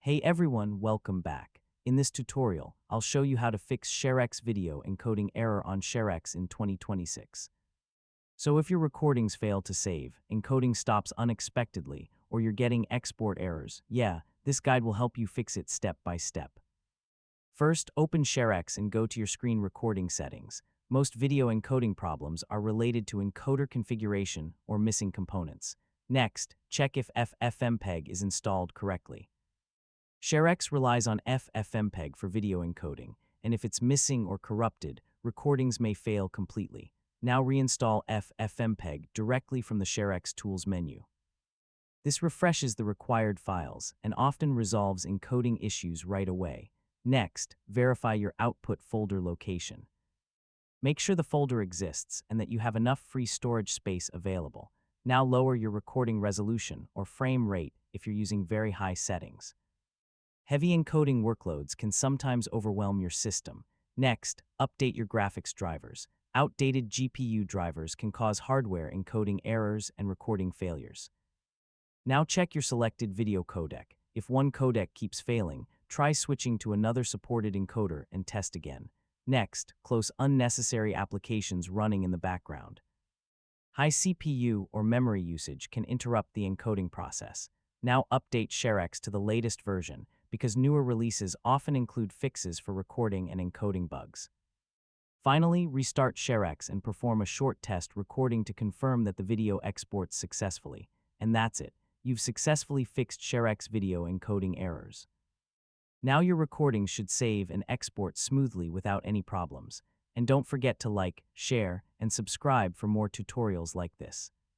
Hey everyone, welcome back. In this tutorial, I'll show you how to fix ShareX video encoding error on ShareX in 2026. So if your recordings fail to save, encoding stops unexpectedly, or you're getting export errors, this guide will help you fix it step by step. First, open ShareX and go to your screen recording settings. Most video encoding problems are related to encoder configuration or missing components. Next, check if FFmpeg is installed correctly. ShareX relies on FFmpeg for video encoding, and if it's missing or corrupted, recordings may fail completely. Now reinstall FFmpeg directly from the ShareX Tools menu. This refreshes the required files and often resolves encoding issues right away. Next, verify your output folder location. Make sure the folder exists and that you have enough free storage space available. Now lower your recording resolution or frame rate if you're using very high settings. Heavy encoding workloads can sometimes overwhelm your system. Next, update your graphics drivers. Outdated GPU drivers can cause hardware encoding errors and recording failures. Now check your selected video codec. If one codec keeps failing, try switching to another supported encoder and test again. Next, close unnecessary applications running in the background. High CPU or memory usage can interrupt the encoding process. Now update ShareX to the latest version, because newer releases often include fixes for recording and encoding bugs. Finally, restart ShareX and perform a short test recording to confirm that the video exports successfully. And that's it. You've successfully fixed ShareX video encoding errors. Now your recording should save and export smoothly without any problems. And don't forget to like, share, and subscribe for more tutorials like this.